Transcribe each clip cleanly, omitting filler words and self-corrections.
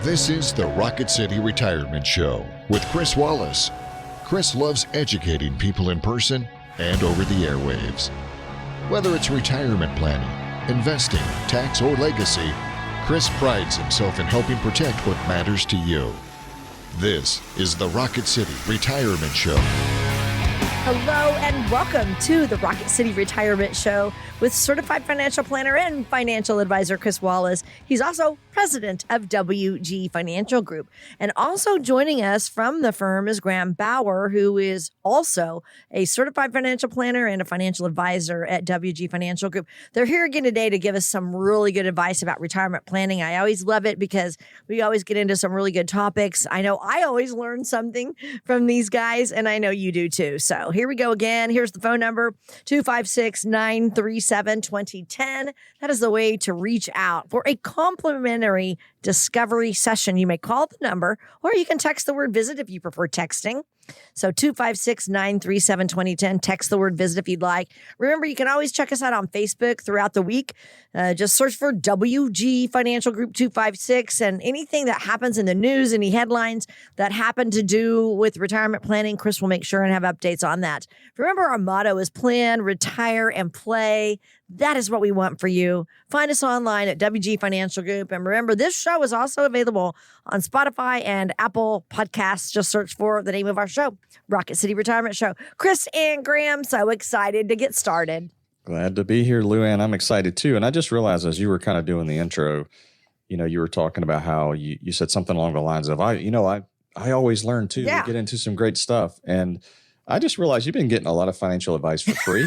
This is the Rocket City Retirement Show with Cris Wallace. Cris loves educating people in person and over the airwaves. Whether it's retirement planning, investing, tax, or legacy, Cris prides himself in helping protect what matters to you. This is the Rocket City Retirement Show. Hello and welcome to the Rocket City Retirement Show with certified financial planner and financial advisor Cris Wallace. He's also president of WG Financial Group. And also joining us from the firm is Graham Bauer, who is also a certified financial planner and a financial advisor at WG Financial Group. They're here again today to give us some really good advice about retirement planning. I always love it because we always get into some really good topics. I know I always learn something from these guys, and I know you do too. So here we go again. Here's the phone number, 256-937-2010. That is the way to reach out for a complimentary discovery session. You may call the number, or you can text the word visit if you prefer texting. So 256-937-2010. Text the word visit if you'd like. Remember, you can always check us out on Facebook throughout the week. Just search for WG Financial Group 256, and anything that happens in the news, any headlines that happen to do with retirement planning, Cris will make sure and have updates on that. Remember, our motto is plan, retire, and play. That is what we want for you. Find us online at WG Financial Group. And remember, this show is also available on Spotify and Apple Podcasts. Just search for the name of our show, Rocket City Retirement Show. Cris and Graham, so excited to get started. Glad to be here, Lou Ann. I'm excited too. And I just realized as you were kind of doing the intro, you were talking about how you said something along the lines of, I always learn too. Yeah. We get into some great stuff. And I just realized you've been getting a lot of financial advice for free.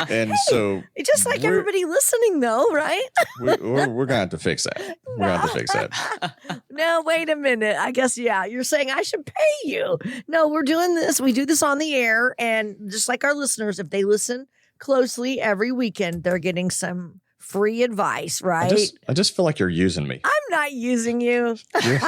And so just like everybody listening though, right? we're going to have to fix that. We're going to have to fix that. No, wait a minute. I guess, yeah, you're saying I should pay you. No, we're doing this. We do this on the air. And just like our listeners, if they listen closely every weekend, they're getting some free advice, right? I just feel like you're using me. I'm not using you. You're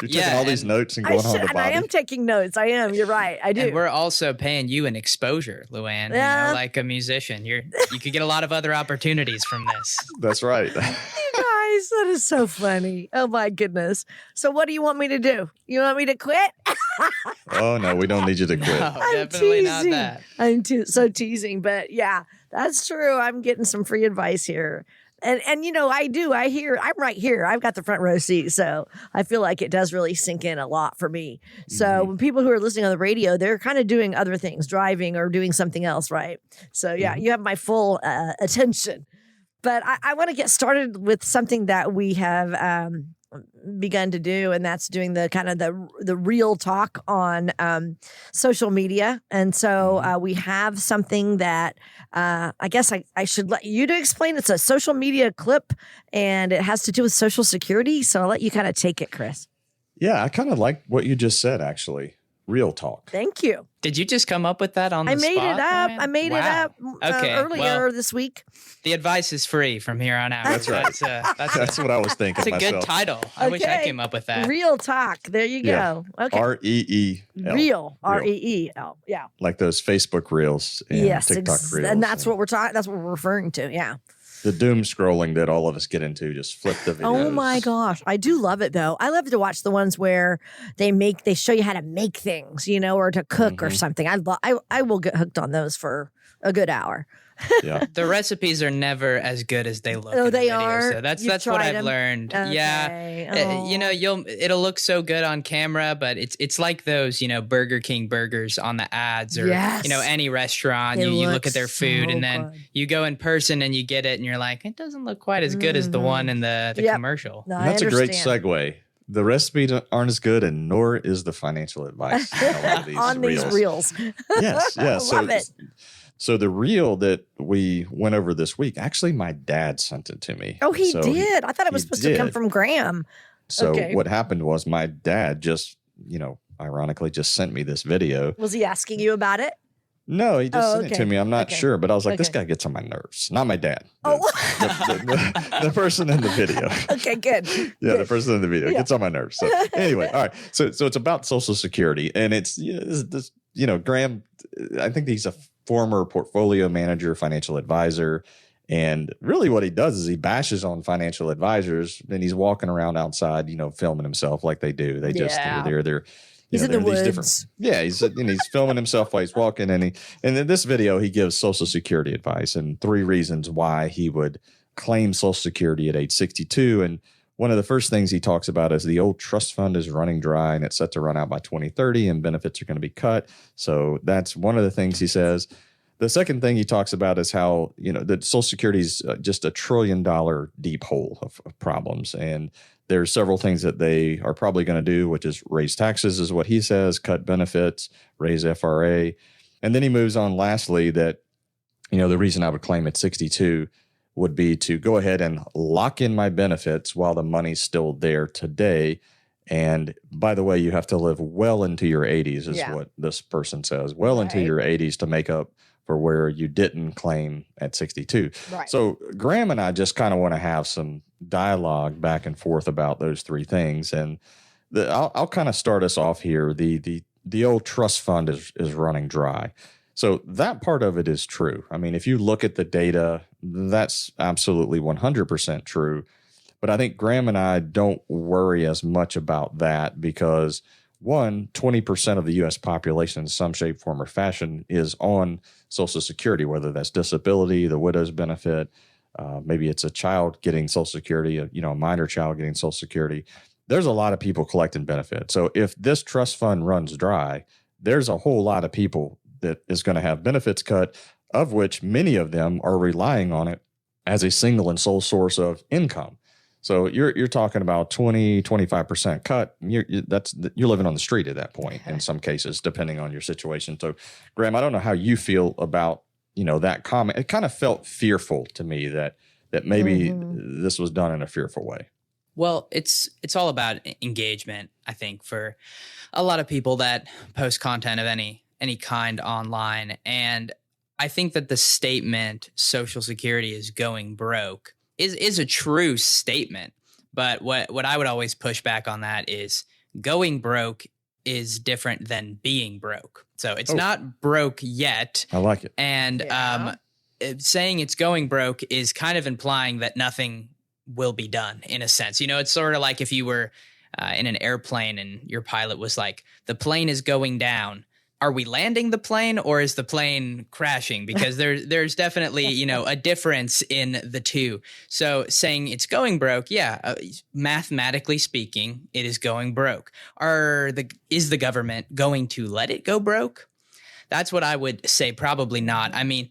taking all these notes and going home to Bobby. And I am taking notes. I am. You're right. I do. And we're also paying you an exposure, Luann. Yeah. Like a musician. You could get a lot of other opportunities from this. That's right. You guys, that is so funny. Oh my goodness. So what do you want me to do? You want me to quit? Oh no, we don't need you to quit. No, definitely teasing. not that. I'm so teasing, but yeah, that's true. I'm getting some free advice here. And I do. I'm right here. I've got the front row seat. So I feel like it does really sink in a lot for me. So when people who are listening on the radio, they're kind of doing other things, driving or doing something else, right? So yeah, you have my full attention. But I want to get started with something that we have begun to do, and that's doing the kind of the real talk on social media. And so we have something that I guess I should let you to explain. It's a social media clip, and it has to do with Social Security. So I'll let you kind of take it, Cris. Yeah, I kind of like what you just said, actually. Real talk. Thank you. Did you just come up with that on the spot? I made it up. Luann? I made it up earlier this week. The advice is free from here on out. That's right. That's what I was thinking That's a myself. good title. I wish I came up with that. Real talk. There you go. Okay. REEL. Real. REEL. Yeah. Like those Facebook reels and TikTok reels. And that's what we're talking. That's what we're referring to. Yeah. The doom scrolling that all of us get into, just flip the videos. Oh my gosh. I do love it though. I love to watch the ones where they show you how to make things, or to cook or something. I will get hooked on those for a good hour. Yeah. The recipes are never as good as they look. Oh, in the they video, are? So that's You've what tried I've them? learned. Okay. Yeah. It'll look so good on camera, but it's like those, Burger King burgers on the ads or, Yes. Any restaurant. It You look looks at their food so and then good. you go in person and you get it and you're like, it doesn't look quite as good as the one in the Yep. commercial. No, And that's a great understand. segue. The recipes aren't as good, and nor is the financial advice in a lot of these on reels. these reels. Yes, yeah. Love it. So the reel that we went over this week, actually, my dad sent it to me. Oh, he So did. I thought it was he supposed to come did. from Graham. So Okay. what happened was my dad just, ironically, just sent me this video. Was he asking you about it? No, he just Oh, sent it okay. to me. I'm not Okay. sure, but I was like, this Okay. guy gets on my nerves. Not my dad. Oh. The person in the video. Okay, good. Yeah, Good. the person in the video Yeah. gets on my nerves. So anyway, all right. So it's about Social Security, and it's this. Graham. I think he's a former portfolio manager, financial advisor, And really what he does is he bashes on financial advisors, and he's walking around outside, filming himself like they do. They just, they're he's in the woods. He's filming himself while he's walking. And in this video, he gives Social Security advice and 3 reasons why he would claim Social Security at age 62. And one of the first things he talks about is the old trust fund is running dry and it's set to run out by 2030 and benefits are going to be cut. So that's one of the things he says. The second thing he talks about is how, that Social Security is just $1 trillion deep hole of problems. And there's several things that they are probably going to do, which is raise taxes is what he says, cut benefits, raise FRA. And then he moves on lastly that, the reason I would claim at 62 would be to go ahead and lock in my benefits while the money's still there today. And by the way, you have to live well into your 80s is what this person says, into your 80s to make up for where you didn't claim at 62. Right. So Graham and I just kind of want to have some dialogue back and forth about those 3 things. And I'll kind of start us off here. The old trust fund is running dry. So that part of it is true. I mean, if you look at the data, that's absolutely 100% true. But I think Graham and I don't worry as much about that because, 20% of the U.S. population in some shape, form, or fashion is on Social Security, whether that's disability, the widow's benefit, maybe it's a child getting Social Security, a minor child getting Social Security. There's a lot of people collecting benefits. So if this trust fund runs dry, there's a whole lot of people that is going to have benefits cut, of which many of them are relying on it as a single and sole source of income. So you're talking about 25% cut. You're living on the street at that point in some cases, depending on your situation. So, Graham, I don't know how you feel about that comment. It kind of felt fearful to me that maybe this was done in a fearful way. Well, it's all about engagement, I think, for a lot of people that post content of any kind online. And I think that the statement Social Security is going broke is a true statement. But what I would always push back on that is going broke is different than being broke. So it's not broke yet. I like it. And saying it's going broke is kind of implying that nothing will be done in a sense. It's sort of like if you were in an airplane and your pilot was like, the plane is going down. Are we landing the plane or is the plane crashing? Because there's definitely, a difference in the two. So saying it's going broke, mathematically speaking, it is going broke. Is the government going to let it go broke? That's what I would say. Probably not. I mean,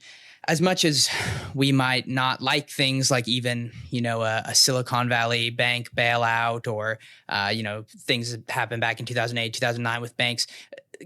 as much as we might not like things like even, a Silicon Valley bank bailout or, things that happened back in 2008, 2009 with banks,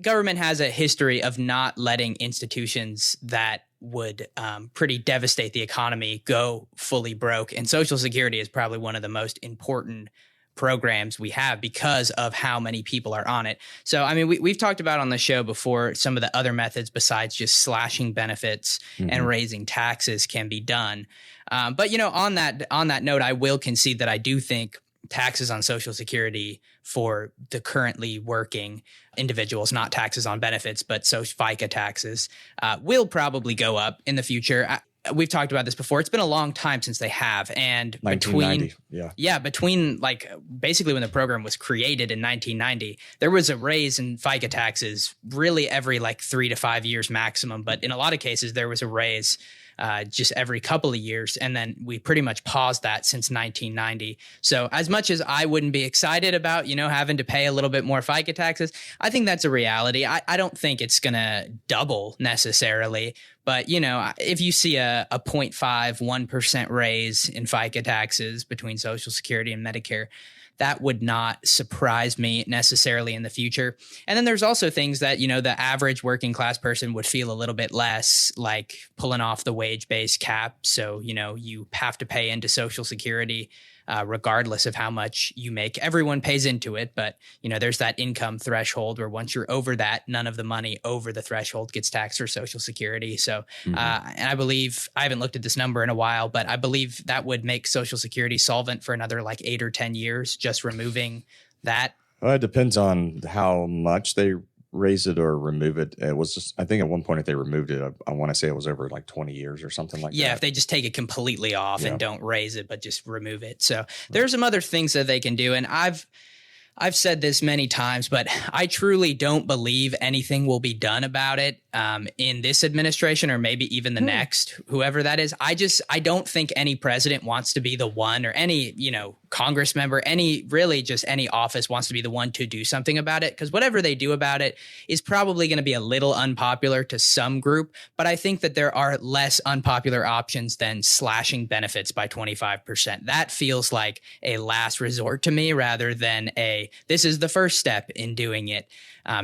government has a history of not letting institutions that would pretty devastate the economy go fully broke. And Social Security is probably one of the most important programs we have because of how many people are on it. So, I mean, we've talked about on the show before some of the other methods besides just slashing benefits and raising taxes can be done. But, on that note, I will concede that I do think taxes on Social Security for the currently working individuals, not taxes on benefits, but FICA taxes, will probably go up in the future. We've talked about this before. It's been a long time since they have. And between like basically when the program was created in 1990, there was a raise in FICA taxes really every like 3 to 5 years maximum. But in a lot of cases, there was a raise just every couple of years. And then we pretty much paused that since 1990. So as much as I wouldn't be excited about, having to pay a little bit more FICA taxes, I think that's a reality. I don't think it's going to double necessarily. But, if you see a 0.5, 1% raise in FICA taxes between Social Security and Medicare, that would not surprise me necessarily in the future. And then there's also things that, the average working class person would feel a little bit less, like pulling off the wage-based cap. So, you have to pay into Social Security regardless of how much you make. Everyone pays into it, but, there's that income threshold where once you're over that, none of the money over the threshold gets taxed for Social Security. So, and I believe, I haven't looked at this number in a while, but I believe that would make Social Security solvent for another like 8 or 10 years, just removing that. Well, it depends on how much they raise it or remove it. It was just, I think at one point if they removed it, I want to say it was over like 20 years or something like that. Yeah, if they just take it completely off and don't raise it, but just remove it. So there's some other things that they can do. And I've said this many times, but I truly don't believe anything will be done about it in this administration or maybe even the next, whoever that is. I don't think any president wants to be the one, or any, Congress member, just any office wants to be the one to do something about it, because whatever they do about it is probably going to be a little unpopular to some group. But I think that there are less unpopular options than slashing benefits by 25%. That feels like a last resort to me rather than this is the first step in doing it,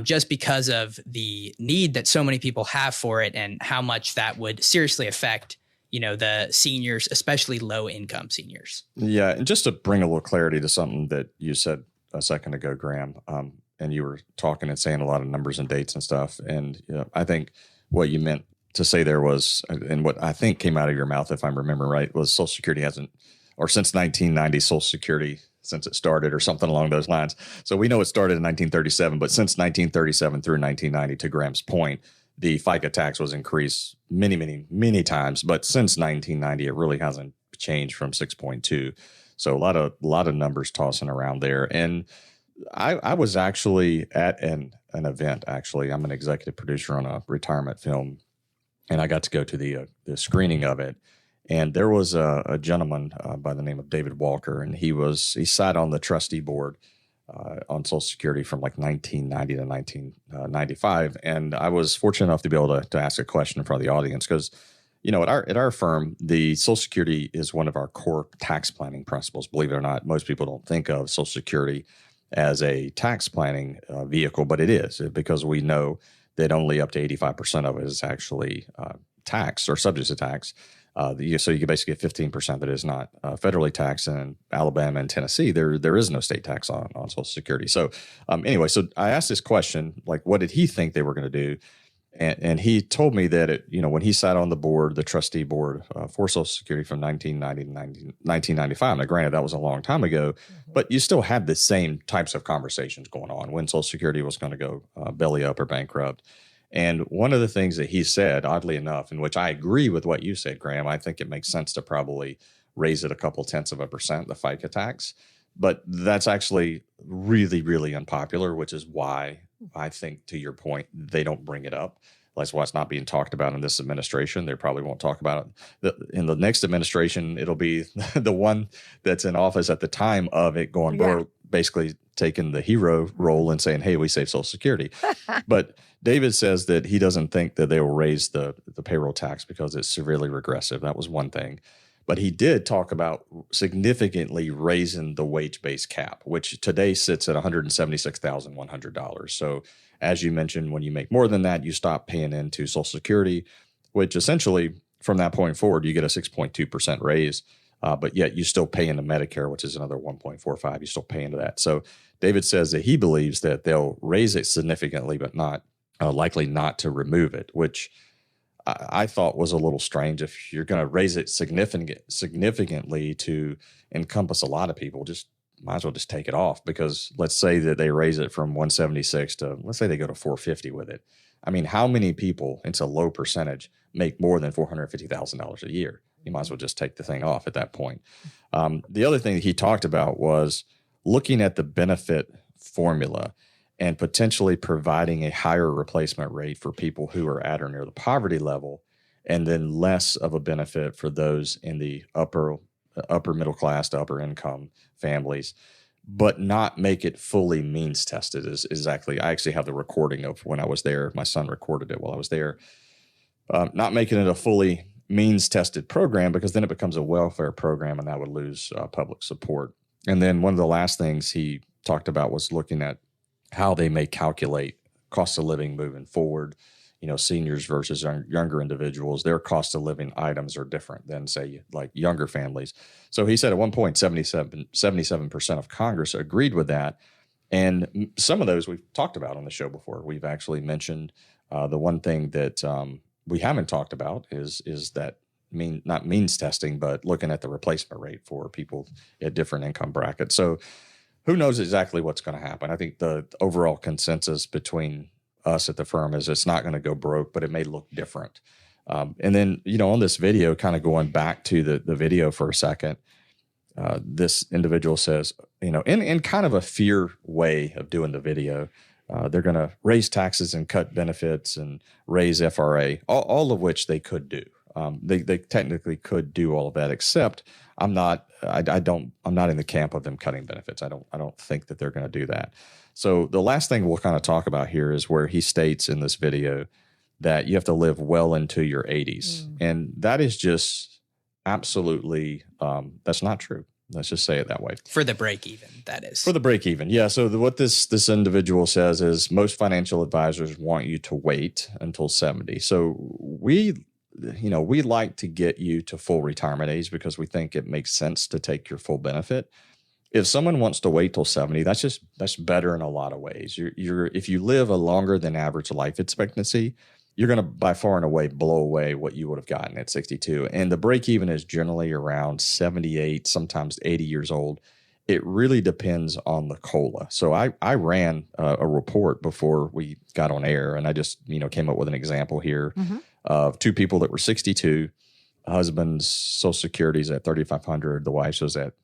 just because of the need that so many people have for it and how much that would seriously affect the seniors, especially low income seniors. Yeah. And just to bring a little clarity to something that you said a second ago, Graham, and you were talking and saying a lot of numbers and dates and stuff. And I think what you meant to say there was, and what I think came out of your mouth, if I'm remembering right, was Social Security hasn't, or since 1990, Social Security, since it started or something along those lines. So we know it started in 1937, but since 1937 through 1990, to Graham's point, the FICA tax was increased many, many, many times, but since 1990, it really hasn't changed from 6.2. So a lot of numbers tossing around there. And I was actually at an event. Actually, I'm an executive producer on a retirement film, and I got to go to the screening of it. And there was a gentleman by the name of David Walker, and he sat on the trustee board on Social Security from like 1990 to 1995. And I was fortunate enough to be able to ask a question in front of the audience because, at our firm, the Social Security is one of our core tax planning principles. Believe it or not, most people don't think of Social Security as a tax planning vehicle, but it is, because we know that only up to 85% of it is actually taxed or subject to tax. So you can basically get 15% that is not federally taxed. And in Alabama and Tennessee, there is no state tax on Social Security. So anyway, so I asked this question, like, what did he think they were going to do? And he told me that, when he sat on the board, the trustee board for Social Security from 1990 to 1995, now granted, that was a long time ago, but you still had the same types of conversations going on when Social Security was going to go belly up or bankrupt. And one of the things that he said, oddly enough, in which I agree with what you said, Graham, I think it makes sense to probably raise it a couple tenths of a percent, the FICA tax. But that's actually really, really unpopular, which is why I think, to your point, they don't bring it up. That's why it's not being talked about in this administration. They probably won't talk about it. In the next administration, it'll be the one that's in office at the time of it going basically taking the hero role and saying, hey, we saved Social Security. But David says that he doesn't think that they will raise the payroll tax because it's severely regressive. That was one thing. But he did talk about significantly raising the wage-based cap, which today sits at $176,100. So as you mentioned, when you make more than that, you stop paying into Social Security, which essentially from that point forward, you get a 6.2% raise. But yet you still pay into Medicare, which is another 1.45. You still pay into that. So David says that he believes that they'll raise it significantly, but not likely not to remove it, which I thought was a little strange. If you're going to raise it significantly to encompass a lot of people, just might as well just take it off. Because let's say that they raise it from 176 to, let's say they go to 450 with it. I mean, how many people, it's a low percentage, make more than $450,000 a year? You might as well just take the thing off at that point. The other thing that he talked about was looking at the benefit formula and potentially providing a higher replacement rate for people who are at or near the poverty level, and then less of a benefit for those in the upper middle class to upper income families, but not make it fully means tested. Is exactly, I actually have the recording of when I was there. My son recorded it while I was there. Not making it a fully means tested program, because then it becomes a welfare program and that would lose public support. And then one of the last things he talked about was looking at how they may calculate cost of living moving forward. Seniors versus younger individuals, their cost of living items are different than, say, like younger families. So he said at one point 77% of Congress agreed with that. And some of those we've talked about on the show before. We've actually mentioned the one thing that we haven't talked about is that not means testing, but looking at the replacement rate for people at different income brackets. So who knows exactly what's going to happen? I think the overall consensus between us at the firm is it's not going to go broke, but it may look different. And then, on this video, kind of going back to the video for a second, this individual says, in kind of a fear way of doing the video, they're going to raise taxes and cut benefits and raise FRA, all of which they could do. They technically could do all of that, except I'm not in the camp of them cutting benefits. I don't think that they're going to do that. So the last thing we'll kind of talk about here is where he states in this video that you have to live well into your 80s. And that is just absolutely, that's not true. Let's just say it that way. For the break even, that is. For the break even, yeah. So what this individual says is most financial advisors want you to wait until 70. So we like to get you to full retirement age because we think it makes sense to take your full benefit. If someone wants to wait till 70, that's better in a lot of ways. If you live a longer than average life expectancy, you're going to by far and away blow away what you would have gotten at 62. And the break even is generally around 78, sometimes 80 years old. It really depends on the COLA. So I ran a report before we got on air, and I just came up with an example here of two people that were 62. Husband's Social Security is at $3,500. The wife's was at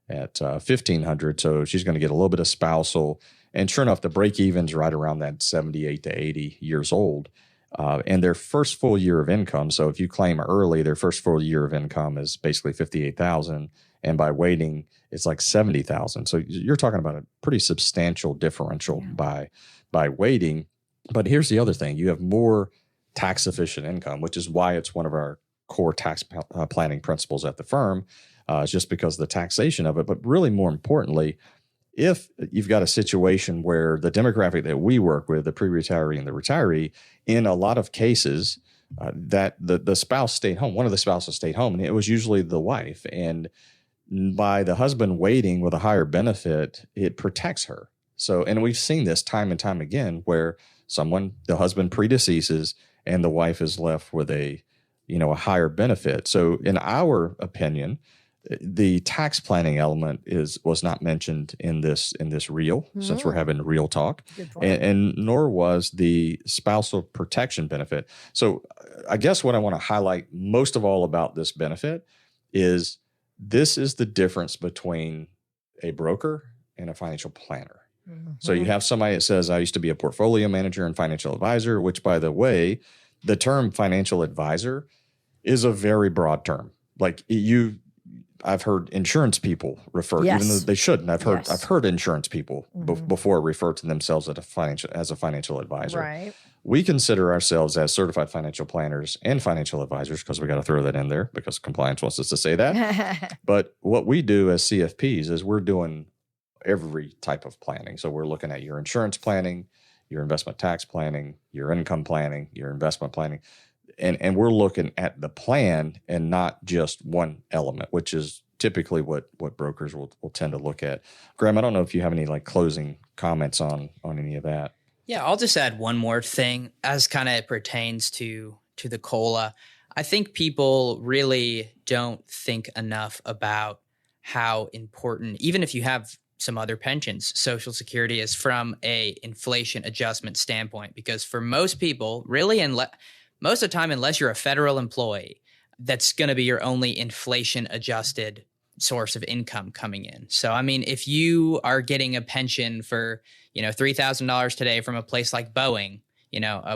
$1,500. So she's going to get a little bit of spousal. And sure enough, the break even's right around that 78 to 80 years old. And their first full year of income. So if you claim early, their first full year of income is basically $58,000, and by waiting, it's like $70,000. So you're talking about a pretty substantial differential by waiting. But here's the other thing: you have more tax efficient income, which is why it's one of our core tax planning principles at the firm. It's just because of the taxation of it, but really more importantly, if you've got a situation where the demographic that we work with, the pre-retiree and the retiree, in a lot of cases, that the spouse stayed home, one of the spouses stayed home, and it was usually the wife. And by the husband waiting with a higher benefit, it protects her. So, and we've seen this time and time again where the husband predeceases and the wife is left with a higher benefit. So in our opinion, the tax planning element was not mentioned in this reel, since we're having real talk, and nor was the spousal protection benefit. So I guess what I want to highlight most of all about this benefit is this is the difference between a broker and a financial planner. So you have somebody that says, I used to be a portfolio manager and financial advisor, which, by the way, the term financial advisor is a very broad term. Like I've heard insurance people refer, even though they shouldn't. I've heard insurance people before refer to themselves as a financial advisor. Right. We consider ourselves as certified financial planners and financial advisors because we got to throw that in there because compliance wants us to say that. But what we do as CFPs is we're doing every type of planning. So we're looking at your insurance planning, your investment tax planning, your income planning, your investment planning. And we're looking at the plan and not just one element, which is typically what brokers will tend to look at. Graham, I don't know if you have any closing comments on any of that. Yeah, I'll just add one more thing as kind of pertains to the COLA. I think people really don't think enough about how important, even if you have some other pensions, Social Security is from a inflation adjustment standpoint, because for most people, really, most of the time, unless you're a federal employee, that's going to be your only inflation adjusted source of income coming in. So, I mean, if you are getting a pension for, $3,000 today from a place like Boeing,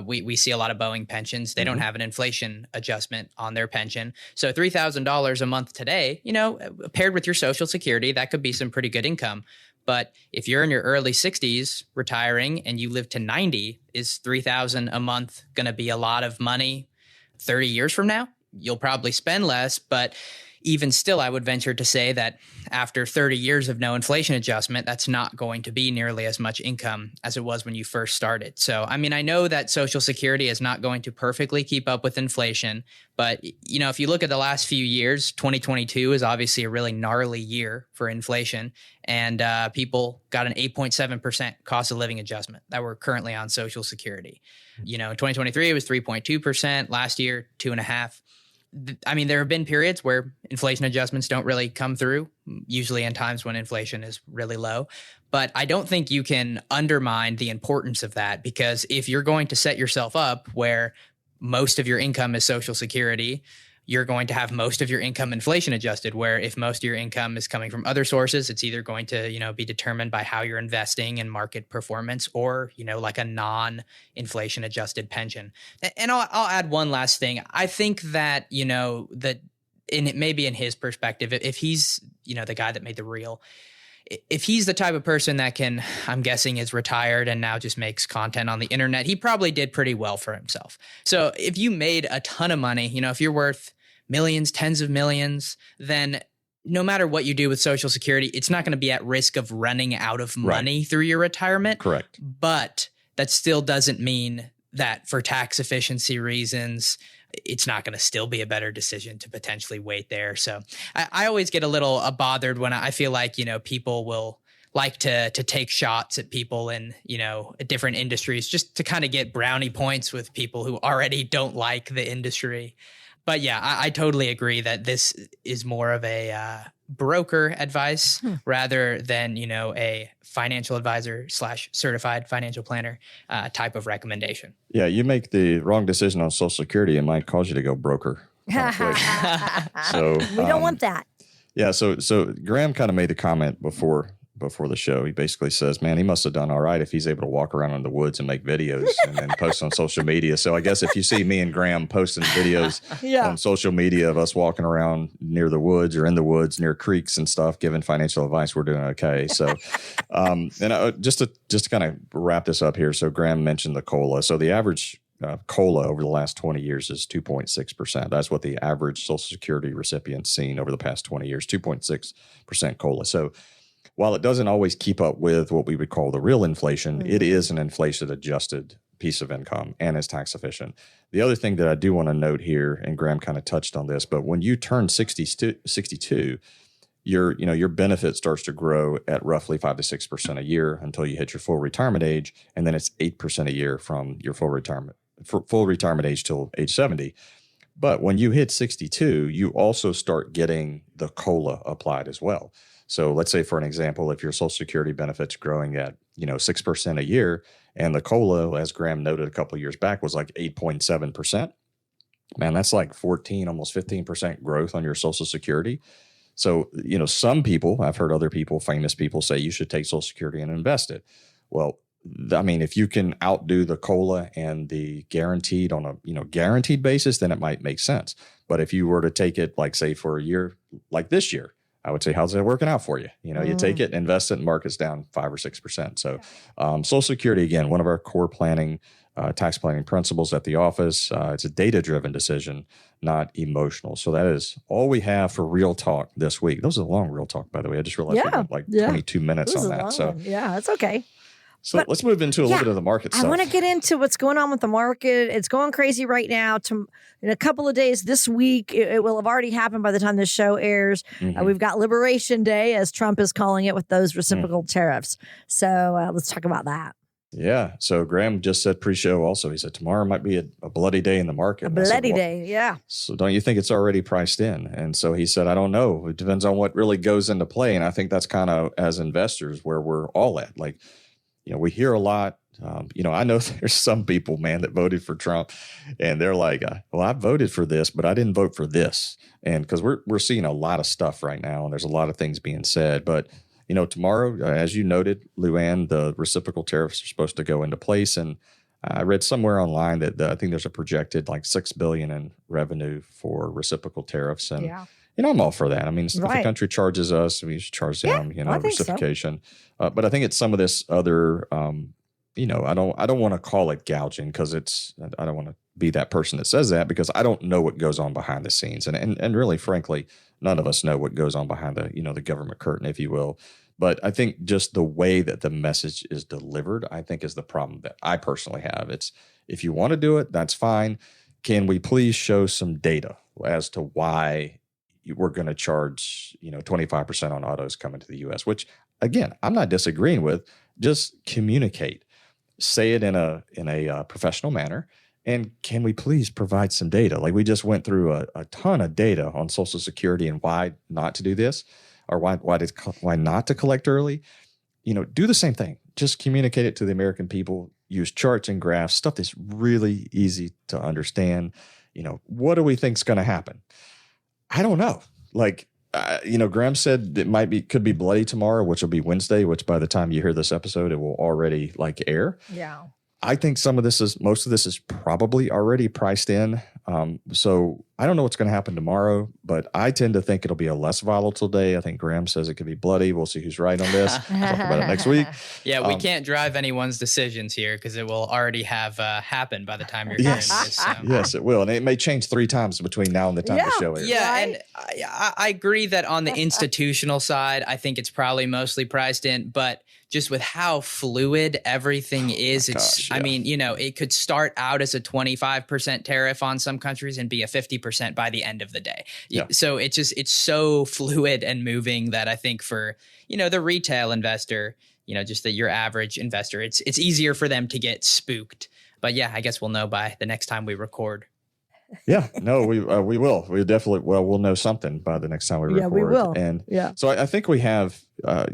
we see a lot of Boeing pensions. They don't have an inflation adjustment on their pension. So $3,000 a month today, paired with your Social Security, that could be some pretty good income. But if you're in your early 60s retiring and you live to 90, is $3,000 a month going to be a lot of money 30 years from now? You'll probably spend less, but even still, I would venture to say that after 30 years of no inflation adjustment, that's not going to be nearly as much income as it was when you first started. So, I mean, I know that Social Security is not going to perfectly keep up with inflation, but, if you look at the last few years, 2022 is obviously a really gnarly year for inflation, and people got an 8.7% cost of living adjustment that were currently on Social Security. In 2023, it was 3.2%. Last year, 2.5%. I mean, there have been periods where inflation adjustments don't really come through, usually in times when inflation is really low. But I don't think you can undermine the importance of that, because if you're going to set yourself up where most of your income is Social Security, you're going to have most of your income inflation adjusted, where if most of your income is coming from other sources, it's either going to, be determined by how you're investing and market performance, or, like a non-inflation adjusted pension. And I'll add one last thing. I think that, that maybe in his perspective, if he's, the guy that made the reel, if he's the type of person that can, I'm guessing, is retired and now just makes content on the internet, he probably did pretty well for himself. So if you made a ton of money, if you're worth millions, tens of millions, then no matter what you do with Social Security, it's not going to be at risk of running out of money through your retirement. Correct. But that still doesn't mean that for tax efficiency reasons, it's not going to still be a better decision to potentially wait there. So I always get a little bothered when I feel like, people will like to take shots at people in, different industries just to kind of get brownie points with people who already don't like the industry. But yeah, I totally agree that this is more of a broker advice rather than, a financial advisor / certified financial planner type of recommendation. Yeah, you make the wrong decision on Social Security, it might cause you to go broker. So we don't want that. Yeah, so Graham kind of made the comment before the show. He basically says, man, he must have done all right if he's able to walk around in the woods and make videos and then post on social media. So I guess if you see me and Graham posting videos on social media of us walking around near the woods or in the woods near creeks and stuff, giving financial advice, we're doing okay. So, just to kind of wrap this up here. So Graham mentioned the COLA. So the average COLA over the last 20 years is 2.6%. That's what the average Social Security recipient's seen over the past 20 years, 2.6% COLA. So while it doesn't always keep up with what we would call the real inflation, it is an inflation-adjusted piece of income and is tax efficient. The other thing that I do want to note here, and Graham kind of touched on this, but when you turn 62, your benefit starts to grow at roughly 5 to 6% a year until you hit your full retirement age, and then it's 8% a year from your full retirement age till age 70. But when you hit 62, you also start getting the COLA applied as well. So let's say, for an example, if your Social Security benefit's growing at 6% a year, and the COLA, as Graham noted a couple of years back, was like 8.7%. Man, that's like 14, almost 15% growth on your Social Security. So, some people, I've heard other people, famous people, say you should take Social Security and invest it. Well, I mean, if you can outdo the COLA and the guaranteed on a guaranteed basis, then it might make sense. But if you were to take it, like say for a year like this year, I would say, how's that working out for you? You take it, invest it, and market's down 5 or 6%. So Social Security, again, one of our core tax planning principles at the office. It's a data-driven decision, not emotional. So that is all we have for Real Talk this week. That was a long Real Talk, by the way. I just realized we went like 22 minutes on that. So yeah, that's okay. So let's move into a little bit of the market stuff. I want to get into what's going on with the market. It's going crazy right now. In a couple of days this week, it will have already happened by the time this show airs. We've got Liberation Day, as Trump is calling it, with those reciprocal tariffs. So let's talk about that. Yeah. So Graham just said pre-show also, he said tomorrow might be a bloody day in the market. A bloody day, yeah. So don't you think it's already priced in? And so he said, I don't know. It depends on what really goes into play. And I think that's kind of, as investors, where we're all at. Like, we hear a lot. I know there's some people, man, that voted for Trump, and they're like, well, I voted for this, but I didn't vote for this. And because we're seeing a lot of stuff right now, and there's a lot of things being said. But, tomorrow, as you noted, Luann, the reciprocal tariffs are supposed to go into place. And I read somewhere online that I think there's a projected like $6 billion in revenue for reciprocal tariffs. And I'm all for that. I mean, if the country charges us, we should charge them, reciprocation. So. But I think it's some of this other, I don't want to call it gouging, because I don't want to be that person that says that, because I don't know what goes on behind the scenes. And really, frankly, none of us know what goes on behind the government curtain, if you will. But I think just the way that the message is delivered, I think, is the problem that I personally have. It's, if you want to do it, that's fine. Can we please show some data as to why we're going to charge, 25% on autos coming to the U.S., which, again, I'm not disagreeing with. Just communicate, say it in a professional manner, And can we please provide some data? Like we just went through a ton of data on Social Security and why not to do this, or why not to collect early. Do the same thing. Just communicate it to the American people. Use charts and graphs, stuff that's really easy to understand. What do we think is going to happen? I don't know. Graham said it could be bloody tomorrow, which will be Wednesday, which by the time you hear this episode, it will already air. Yeah. I think most of this is probably already priced in. So I don't know what's going to happen tomorrow, but I tend to think it'll be a less volatile day. I think Graham says it could be bloody. We'll see who's right on this. We'll talk about it next week. Yeah, we can't drive anyone's decisions here because it will already have happened by the time you're hearing this. So. Yes, it will. And it may change 3 times between now and the time the show airs. Yeah, right? and I agree that on the institutional side, I think it's probably mostly priced in, but just with how fluid everything is, I mean, it could start out as a 25% tariff on some countries and be a 50% by the end of the day. Yeah. So it's so fluid and moving that I think for, the retail investor, just your average investor, it's easier for them to get spooked. But yeah, I guess we'll know by the next time we record. Yeah, no, we will. We definitely, we'll know something by the next time we record. Yeah, we will. And so I think we have, I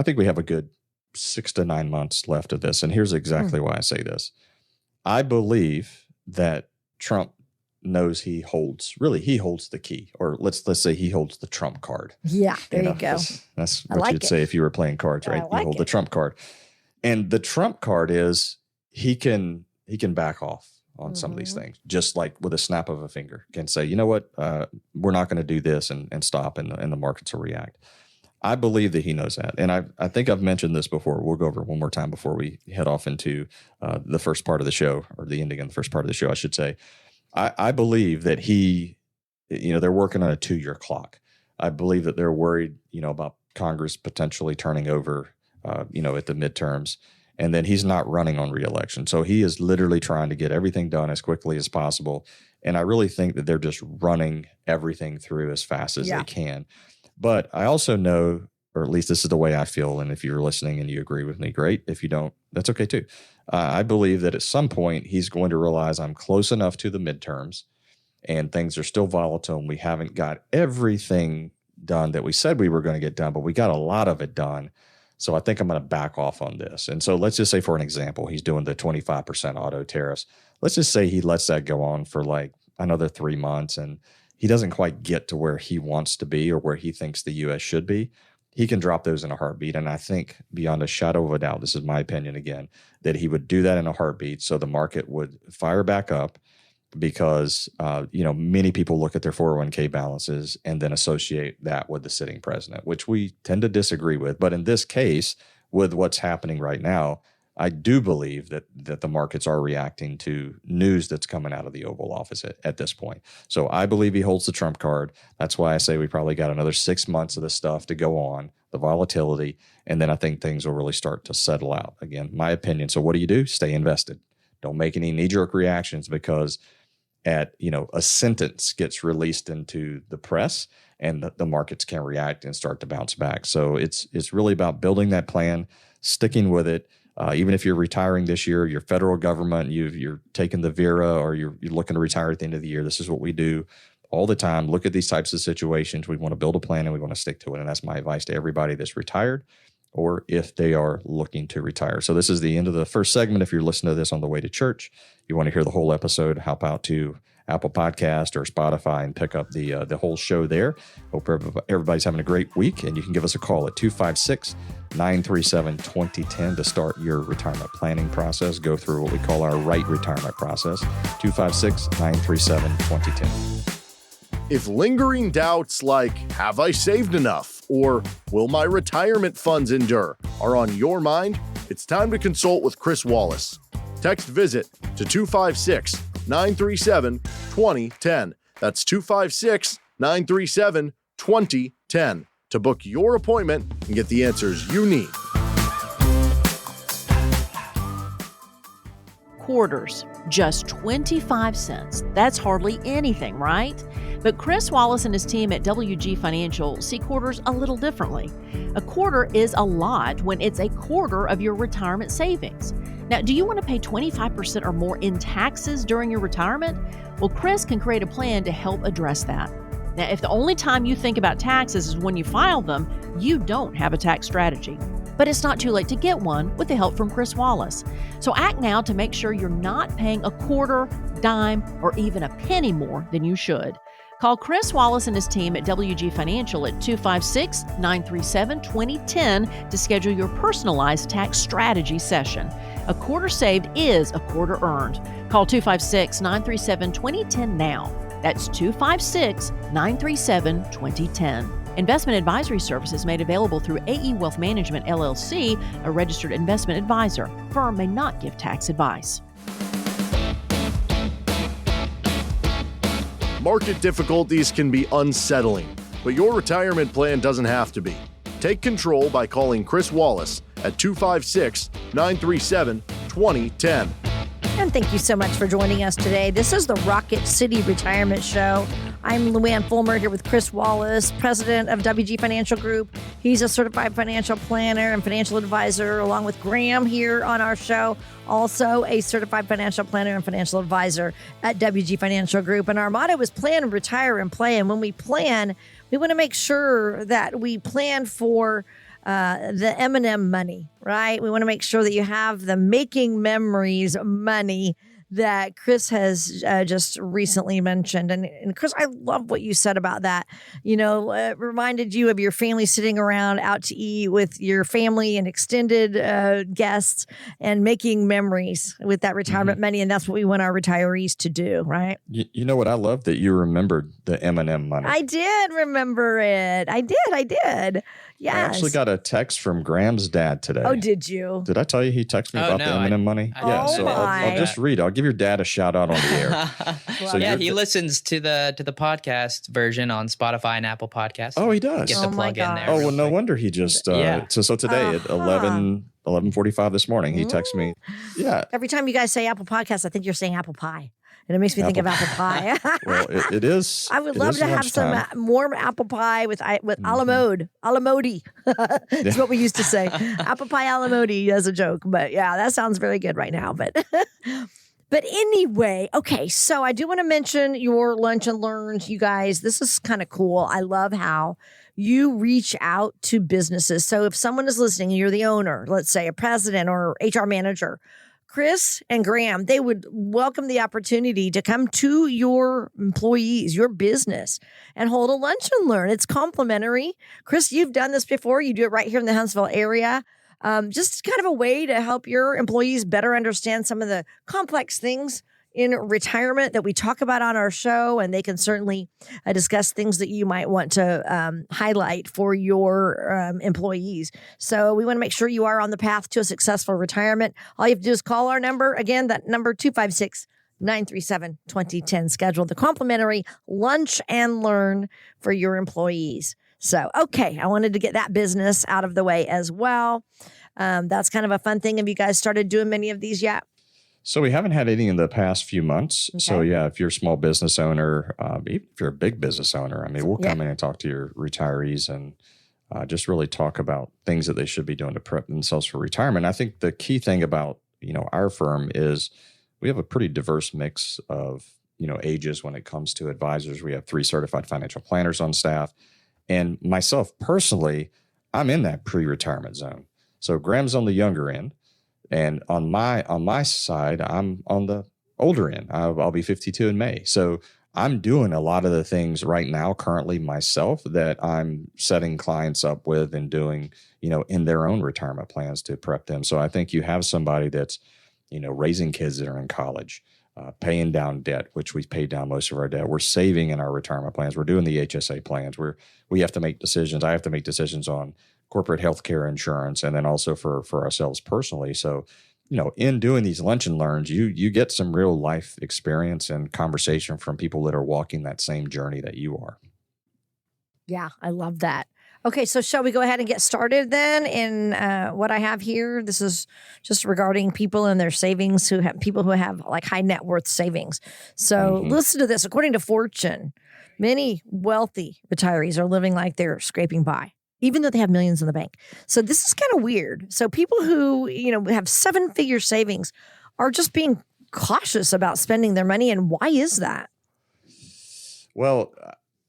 think we have a good 6 to 9 months left of this. And here's exactly why I say this. I believe that Trump knows he holds the key, or let's say he holds the Trump card. Yeah, there you go. That's what you'd say if you were playing cards, right? You hold the Trump card. And the Trump card is he can back off on some of these things, just like with a snap of a finger, can say, you know what, we're not going to do this and stop, and the markets will react. I believe that he knows that. And I think I've mentioned this before. We'll go over it one more time before we head off into the first part of the show, or the ending of the first part of the show, I should say. I believe that they're working on a 2-year clock. I believe that they're worried, about Congress potentially turning over, at the midterms. And then he's not running on reelection. So he is literally trying to get everything done as quickly as possible. And I really think that they're just running everything through as fast as they can. But I also know, or at least this is the way I feel, and if you're listening and you agree with me, great. If you don't, that's okay too. I believe that at some point he's going to realize I'm close enough to the midterms and things are still volatile and we haven't got everything done that we said we were going to get done, but we got a lot of it done. So I think I'm going to back off on this. And so let's just say, for an example, he's doing the 25% auto tariffs. Let's just say he lets that go on for another 3 months and he doesn't quite get to where he wants to be or where he thinks the U.S. should be. He can drop those in a heartbeat. And I think beyond a shadow of a doubt, this is my opinion again, that he would do that in a heartbeat. So the market would fire back up because, many people look at their 401k balances and then associate that with the sitting president, which we tend to disagree with. But in this case, with what's happening right now, I do believe that the markets are reacting to news that's coming out of the Oval Office at this point. So I believe he holds the Trump card. That's why I say we probably got another 6 months of this stuff to go on, the volatility, and then I think things will really start to settle out. Again, my opinion. So what do? Stay invested. Don't make any knee-jerk reactions because a sentence gets released into the press and the markets can react and start to bounce back. So it's really about building that plan, sticking with it. Even if you're retiring this year, your federal government, you're taking the VERA or you're looking to retire at the end of the year, this is what we do all the time. Look at these types of situations. We want to build a plan and we want to stick to it. And that's my advice to everybody that's retired or if they are looking to retire. So this is the end of the first segment. If you're listening to this on the way to church, you want to hear the whole episode, hop out to Apple Podcast or Spotify and pick up the whole show there. Hope everybody's having a great week, and you can give us a call at 256-937-2010 to start your retirement planning process. Go through what we call our Rite Retirement process, 256-937-2010. If lingering doubts like, have I saved enough? Or will my retirement funds endure? Are on your mind, it's time to consult with Cris Wallace. Text VISIT to 256-937-2010. That's 256-937-2010 to book your appointment and get the answers you need. quarters, just 25 cents. That's hardly anything, right? But Cris Wallace and his team at WG Financial see quarters a little differently. A quarter is a lot when it's a quarter of your retirement savings. Now, do you want to pay 25% or more in taxes during your retirement? Well, Cris can create a plan to help address that. Now, if the only time you think about taxes is when you file them, you don't have a tax strategy. But it's not too late to get one with the help from Cris Wallace. So act now to make sure you're not paying a quarter, dime, or even a penny more than you should. Call Cris Wallace and his team at WG Financial at 256-937-2010 to schedule your personalized tax strategy session. A quarter saved is a quarter earned. Call 256-937-2010 now. That's 256-937-2010. Investment advisory services made available through AE Wealth Management, LLC, a registered investment advisor. Firm may not give tax advice. Market difficulties can be unsettling, but your retirement plan doesn't have to be. Take control by calling Cris Wallace at 256-937-2010. And thank you so much for joining us today. This is the Rocket City Retirement Show. I'm Luann Fulmer here with Cris Wallace, president of WG Financial Group. He's a certified financial planner and financial advisor, along with Graham here on our show, also a certified financial planner and financial advisor at WG Financial Group. And our motto is plan, retire, and play. And when we plan, we want to make sure that we plan for the M&M money, right? We want to make sure that you have the making memories money that Cris has just recently mentioned. And Cris, I love what you said about that. You know, it reminded you of your family sitting around out to eat with your family and extended guests and making memories with that retirement money. And that's what we want our retirees to do, right? You know what? I love that you remembered the M&M money. I did remember it. I did. Yes. I actually got a text from Graham's dad today. Oh, did you? Did I tell you he texted me about the M&M money? Yeah, so I'll just read it. I'll give your dad a shout out on the air. So yeah, he listens to the podcast version on Spotify and Apple Podcasts. Oh, he does. Get the plug in there. Oh, well, no wonder he just so today at 11:45 this morning, he texted me. Yeah. Every time you guys say Apple Podcasts, I think you're saying apple pie. And it makes me think of apple pie. Well, it is. I would love to have some warm apple pie with a la mode. A la modi. That's what we used to say. Apple pie a la modi as a joke. But yeah, that sounds very good right now. But anyway, okay. So I do want to mention your lunch and learns, you guys. This is kind of cool. I love how you reach out to businesses. So if someone is listening and you're the owner, let's say a president or HR manager, Cris and Graham, they would welcome the opportunity to come to your employees, your business, and hold a lunch and learn. It's complimentary. Cris, you've done this before. You do it right here in the Huntsville area. Just kind of a way to help your employees better understand some of the complex things in retirement that we talk about on our show, and they can certainly discuss things that you might want to highlight for your employees. So we want to make sure you are on the path to a successful retirement. All you have to do is call our number. Again, that number 256-937-2010. Schedule the complimentary lunch and learn for your employees. So, okay, I wanted to get that business out of the way as well. That's kind of a fun thing. Have you guys started doing many of these yet? So we haven't had any in the past few months. Okay. So yeah, if you're a small business owner, even if you're a big business owner, I mean, we'll come in and talk to your retirees and just really talk about things that they should be doing to prep themselves for retirement. I think the key thing about, our firm is we have a pretty diverse mix of, ages when it comes to advisors. We have 3 certified financial planners on staff. And myself personally, I'm in that pre-retirement zone. So Graham's on the younger end. And on my side, I'm on the older end. I'll be 52 in May. So I'm doing a lot of the things right now currently myself that I'm setting clients up with and doing, in their own retirement plans to prep them. So I think you have somebody that's, raising kids that are in college, paying down debt, which we pay down most of our debt. We're saving in our retirement plans. We're doing the HSA plans. We have to make decisions. I have to make decisions on corporate healthcare insurance, and then also for ourselves personally. So, in doing these lunch and learns, you get some real life experience and conversation from people that are walking that same journey that you are. Yeah, I love that. Okay, so shall we go ahead and get started then in what I have here? This is just regarding people and their savings people who have like high net worth savings. So listen to this. According to Fortune, many wealthy retirees are living like they're scraping by, even though they have millions in the bank. So this is kind of weird. So people who, have 7-figure savings are just being cautious about spending their money. And why is that? Well,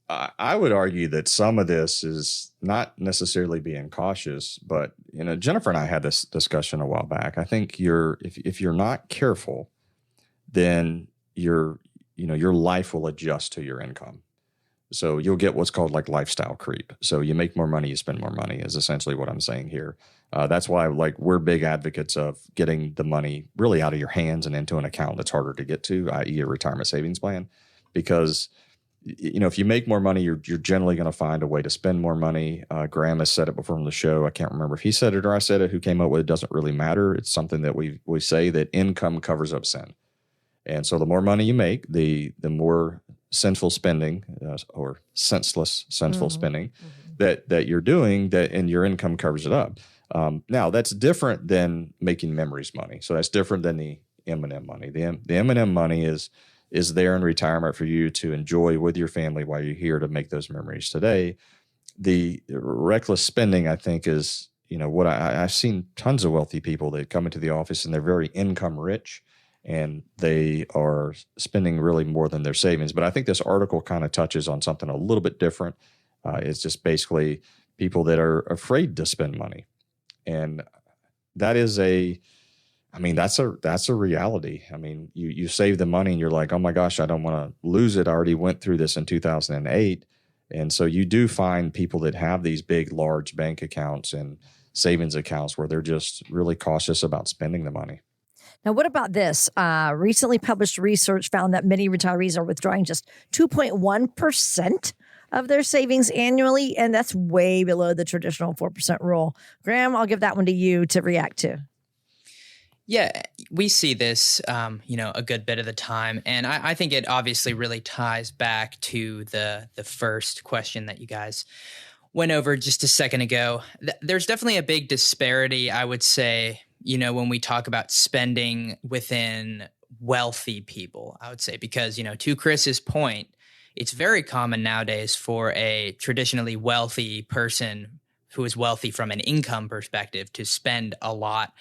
I would argue that some of this is not necessarily being cautious, but Jennifer and I had this discussion a while back. I think if you're not careful, then your life will adjust to your income. So you'll get what's called like lifestyle creep. So you make more money, you spend more money is essentially what I'm saying here. That's why we're big advocates of getting the money really out of your hands and into an account that's harder to get to, i.e. a retirement savings plan, because if you make more money, you're generally going to find a way to spend more money. Graham has said it before on the show. I can't remember if he said it or I said it. Who came up with it doesn't really matter. It's something that we say that income covers up sin. And so the more money you make, the more sinful spending or senseless spending that you're doing, and your income covers it up. Now, that's different than making memories money. So that's different than the M&M money. The M&M money is there in retirement for you to enjoy with your family while you're here to make those memories today. The reckless spending, I think, is, what I've seen tons of wealthy people that come into the office and they're very income rich and they are spending really more than their savings. But I think this article kind of touches on something a little bit different. It's just basically people that are afraid to spend money. And that is that's a reality. I mean, you save the money and you're like, oh my gosh, I don't want to lose it. I already went through this in 2008. And so you do find people that have these big, large bank accounts and savings accounts where they're just really cautious about spending the money. Now, what about this? Recently published research found that many retirees are withdrawing just 2.1% of their savings annually, and that's way below the traditional 4% rule. Graham, I'll give that one to you to react to. Yeah, we see this, a good bit of the time. And I think it obviously really ties back to the first question that you guys went over just a second ago. There's definitely a big disparity, I would say, when we talk about spending within wealthy people, I would say, because, to Chris's point, it's very common nowadays for a traditionally wealthy person who is wealthy from an income perspective to spend a lot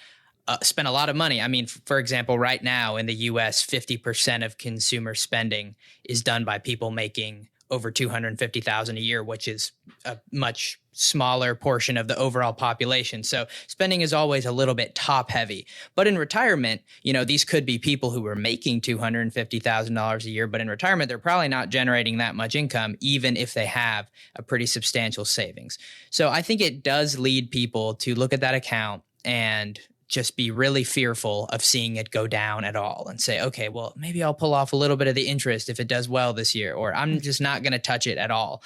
of money. I mean, for example, right now in the U.S., 50% of consumer spending is done by people making over $250,000 a year, which is a much smaller portion of the overall population. So spending is always a little bit top heavy. But in retirement, these could be people who are making $250,000 a year, but in retirement, they're probably not generating that much income, even if they have a pretty substantial savings. So I think it does lead people to look at that account and just be really fearful of seeing it go down at all and say, okay, well, maybe I'll pull off a little bit of the interest if it does well this year, or I'm just not going to touch it at all.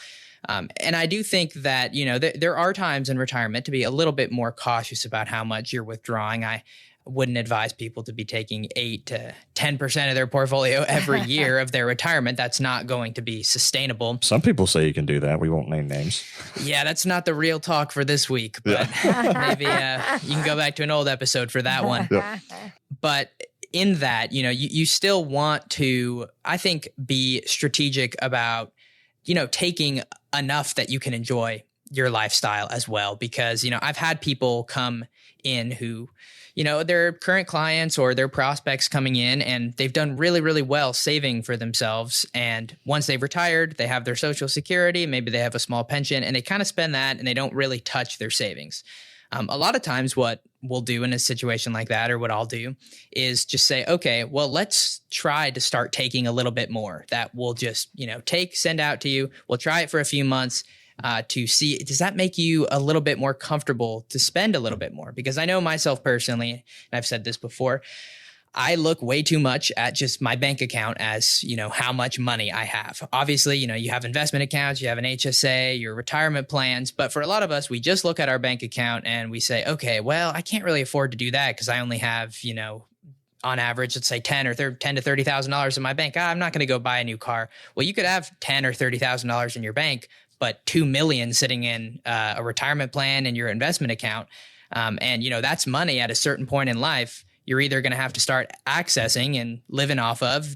And I do think that, there are times in retirement to be a little bit more cautious about how much you're withdrawing. I wouldn't advise people to be taking 8 to 10% of their portfolio every year of their retirement. That's not going to be sustainable. Some people say you can do that. We won't name names. Yeah, that's not the real talk for this week, but maybe you can go back to an old episode for that one. Yep. But in that, you still want to, I think, be strategic about, taking enough that you can enjoy your lifestyle as well. Because, I've had people come in who, their current clients or their prospects coming in and they've done really, really well saving for themselves. And once they've retired, they have their Social Security, maybe they have a small pension, and they kind of spend that and they don't really touch their savings. A lot of times what we'll do in a situation like that, or what I'll do, is just say, okay, well, let's try to start taking a little bit more that we'll just, send out to you. We'll try it for a few months. To see, does that make you a little bit more comfortable to spend a little bit more? Because I know myself personally, and I've said this before, I look way too much at just my bank account as, how much money I have. Obviously, you have investment accounts, you have an HSA, your retirement plans. But for a lot of us, we just look at our bank account and we say, okay, well, I can't really afford to do that because I only have, on average, let's say $10 to $30,000 in my bank. I'm not going to go buy a new car. Well, you could have $10 or $30,000 in your bank, but 2 million sitting in a retirement plan in your investment account. And, that's money at a certain point in life you're either going to have to start accessing and living off of,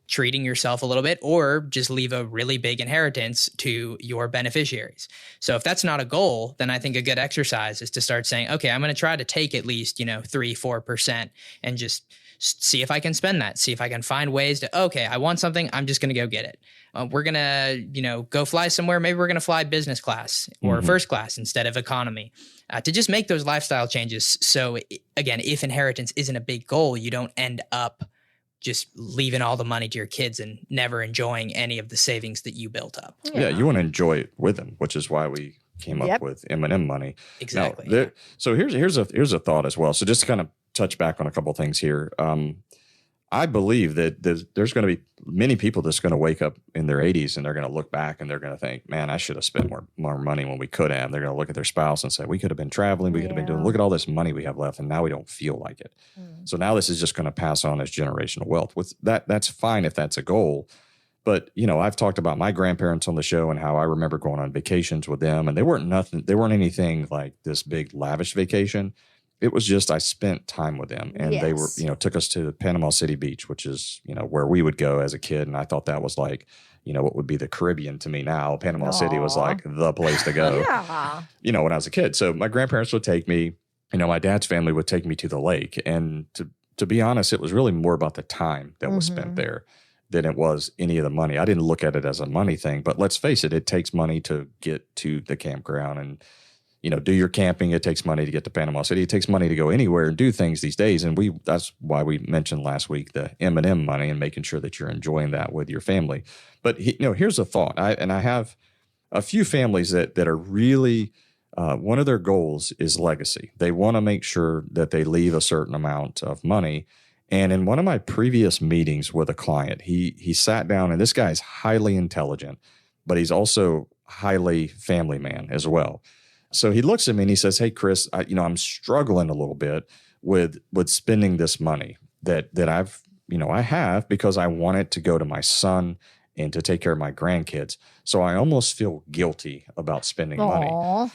treating yourself a little bit, or just leave a really big inheritance to your beneficiaries. So if that's not a goal, then I think a good exercise is to start saying, okay, I'm going to try to take at least, 3-4% and just see if I can spend that, see if I can find ways to, okay, I want something, I'm just going to go get it. We're going to, go fly somewhere. Maybe we're going to fly business class or first class instead of economy, to just make those lifestyle changes. So again, if inheritance isn't a big goal, you don't end up just leaving all the money to your kids and never enjoying any of the savings that you built up. Yeah, you want to enjoy it with them, which is why we came up with M&M money. Exactly. Now, so here's a thought as well. So just to kind of touch back on a couple of things here. I believe that there's going to be many people that's going to wake up in their 80s and they're going to look back and they're going to think, man, I should have spent more money when we could have. They're going to look at their spouse and say, we could have been traveling. We could have been doing, look at all this money we have left. And now we don't feel like it. So now this is just going to pass on as generational wealth. With that's fine if that's a goal. But, I've talked about my grandparents on the show and how I remember going on vacations with them, and they weren't anything like this big lavish vacation. It was just I spent time with them, and they were, took us to Panama City Beach, which is, where we would go as a kid. And I thought that was like, what would be the Caribbean to me now. Panama City was like the place to go, when I was a kid. So my grandparents would take me, my dad's family would take me to the lake. And to be honest, it was really more about the time that was spent there than it was any of the money. I didn't look at it as a money thing, but let's face it, it takes money to get to the campground and do your camping. It takes money to get to Panama City. It takes money to go anywhere and do things these days. And that's why we mentioned last week the M&M money and making sure that you're enjoying that with your family. But here's a thought. I have a few families that are really, one of their goals is legacy. They want to make sure that they leave a certain amount of money. And in one of my previous meetings with a client, he sat down, and this guy is highly intelligent, but he's also highly family man as well. So he looks at me and he says, hey, Chris, I'm struggling a little bit with spending this money that I have because I want it to go to my son and to take care of my grandkids. So I almost feel guilty about spending money.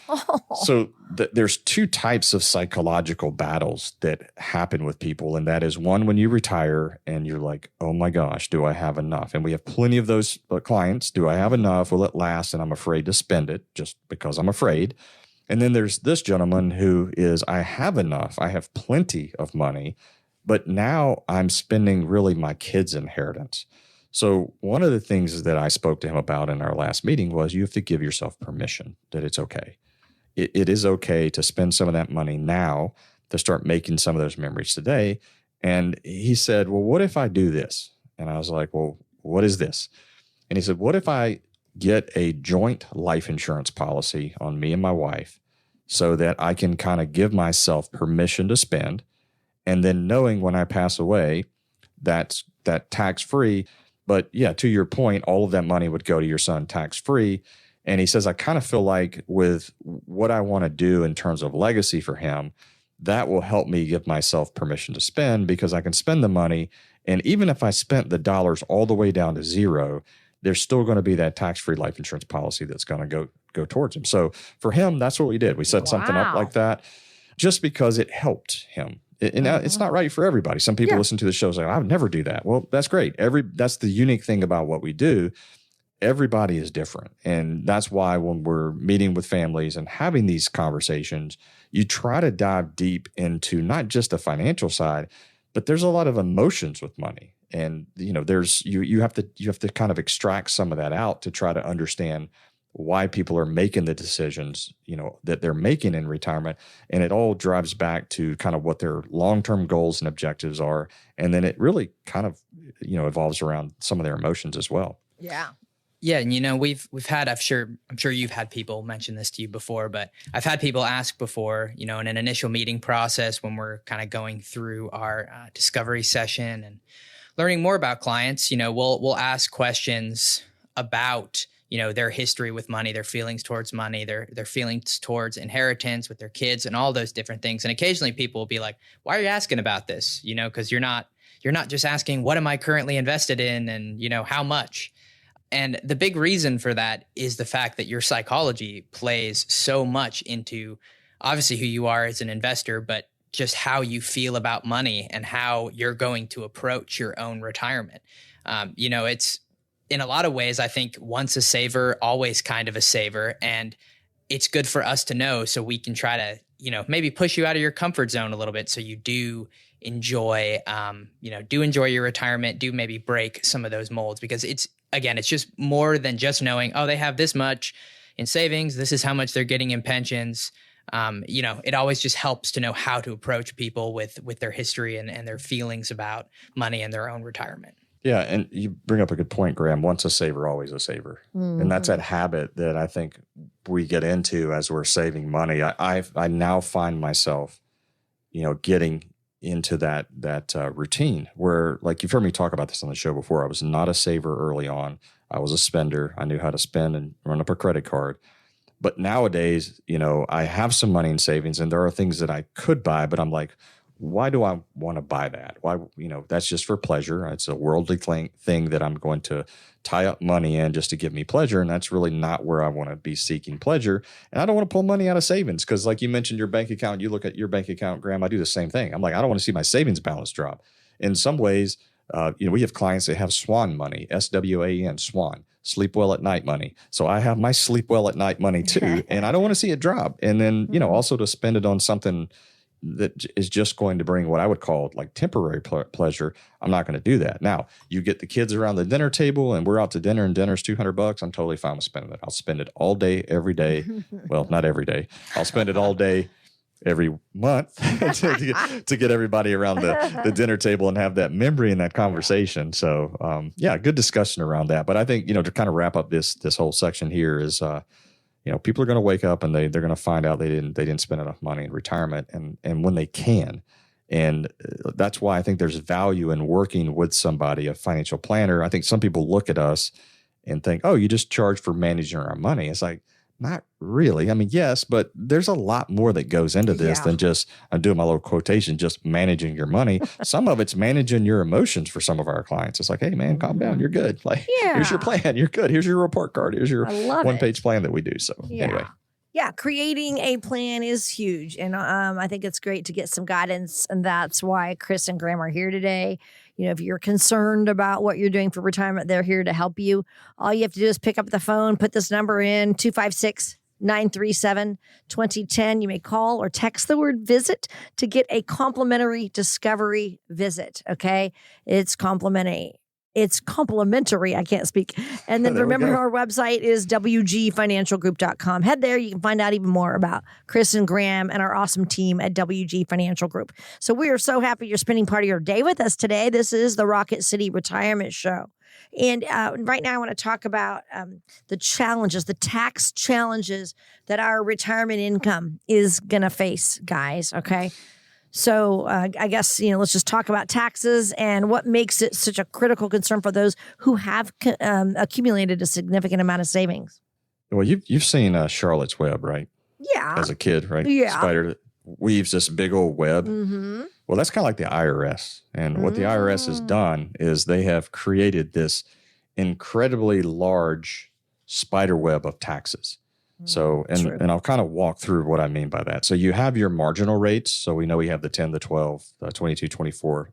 So there's two types of psychological battles that happen with people. And that is one, when you retire and you're like, oh my gosh, do I have enough? And we have plenty of those clients. Do I have enough? Will it last? And I'm afraid to spend it just because I'm afraid. And then there's this gentleman who is, I have enough. I have plenty of money, but now I'm spending really my kids' inheritance. So one of the things that I spoke to him about in our last meeting was you have to give yourself permission that it's okay. It is okay to spend some of that money now to start making some of those memories today. And he said, well, what if I do this? And I was like, well, what is this? And he said, what if I get a joint life insurance policy on me and my wife so that I can kind of give myself permission to spend, and then knowing when I pass away, that's tax-free. But yeah, to your point, all of that money would go to your son tax-free. And he says, I kind of feel like with what I want to do in terms of legacy for him, that will help me give myself permission to spend, because I can spend the money. And even if I spent the dollars all the way down to zero, there's still going to be that tax-free life insurance policy that's going to go towards him. So for him, that's what we did. We set something up like that just because it helped him. And it's not right for everybody. Some people listen to the show and say, I would never do that. Well, that's great. That's the unique thing about what we do. Everybody is different. And that's why when we're meeting with families and having these conversations, you try to dive deep into not just the financial side, but there's a lot of emotions with money. And, there's you have to kind of extract some of that out to try to understand why people are making the decisions, that they're making in retirement. And it all drives back to kind of what their long-term goals and objectives are. And then it really kind of, evolves around some of their emotions as well. Yeah. Yeah. And, we've had, I'm sure you've had people mention this to you before, but I've had people ask before, in an initial meeting process when we're kind of going through our discovery session and learning more about clients, we'll ask questions about, their history with money, their feelings towards money, their feelings towards inheritance with their kids and all those different things. And occasionally people will be like, why are you asking about this? Because you're not just asking, what am I currently invested in? And, how much? And the big reason for that is the fact that your psychology plays so much into obviously who you are as an investor, but just how you feel about money and how you're going to approach your own retirement. It's in a lot of ways, I think once a saver, always kind of a saver. And it's good for us to know so we can try to, maybe push you out of your comfort zone a little bit. So you do enjoy, your retirement, do maybe break some of those molds, because it's just more than just knowing, oh, they have this much in savings. This is how much they're getting in pensions. It always just helps to know how to approach people with their history and their feelings about money and their own retirement. Yeah. And you bring up a good point, Graham. Once a saver, always a saver. Mm-hmm. And that's that habit that I think we get into as we're saving money. I now find myself, getting into that routine where, like, you've heard me talk about this on the show before. I was not a saver early on. I was a spender. I knew how to spend and run up a credit card. But nowadays, I have some money in savings and there are things that I could buy, but I'm like, why do I want to buy that? Why, that's just for pleasure. It's a worldly thing that I'm going to tie up money in just to give me pleasure. And that's really not where I want to be seeking pleasure. And I don't want to pull money out of savings because, like you mentioned, your bank account, you look at your bank account, Graham, I do the same thing. I'm like, I don't want to see my savings balance drop. In some ways, we have clients that have SWAN money, SWAN, SWAN. Sleep well at night money. So I have my sleep well at night money too. And I don't want to see it drop. And then, also to spend it on something that is just going to bring what I would call like temporary pleasure. I'm not going to do that. Now, you get the kids around the dinner table and we're out to dinner and dinner's $200. I'm totally fine with spending it. I'll spend it all day, every day. Well, not every day. I'll spend it all day, every month to get everybody around the dinner table and have that memory and that conversation. So, good discussion around that. But I think, to kind of wrap up this whole section here is, people are going to wake up and they're going to find out they didn't spend enough money in retirement and when they can. And that's why I think there's value in working with somebody, a financial planner. I think some people look at us and think, oh, you just charge for managing our money. It's like, not really. I mean, yes, but there's a lot more that goes into this than just, I'm doing my little quotation, just managing your money. Some of it's managing your emotions for some of our clients. It's like, hey, man, calm down. You're good. Like, here's your plan. You're good. Here's your report card. Here's your one-page plan that we do. So anyway. Yeah, creating a plan is huge. And I think it's great to get some guidance. And that's why Cris and Graham are here today. If you're concerned about what you're doing for retirement, they're here to help you. All you have to do is pick up the phone, put this number in, 256-937-2010. You may call or text the word visit to get a complimentary discovery visit. Okay. It's complimentary. I can't speak. And then remember, our website is wgfinancialgroup.com. Head there. You can find out even more about Cris and Graham and our awesome team at WG Financial Group. So we are so happy you're spending part of your day with us today. This is the Rocket City Retirement Show. And right now I want to talk about the challenges, the tax challenges that our retirement income is going to face, guys. Okay. So I guess, let's just talk about taxes and what makes it such a critical concern for those who have accumulated a significant amount of savings. Well, you've seen Charlotte's Web, right? Yeah. As a kid, right? Yeah. Spider weaves this big old web. Mm-hmm. Well, that's kind of like the IRS. And what the IRS has done is they have created this incredibly large spider web of taxes. So, and I'll kind of walk through what I mean by that. So you have your marginal rates. So we know we have the 10, the 12, 22, 24,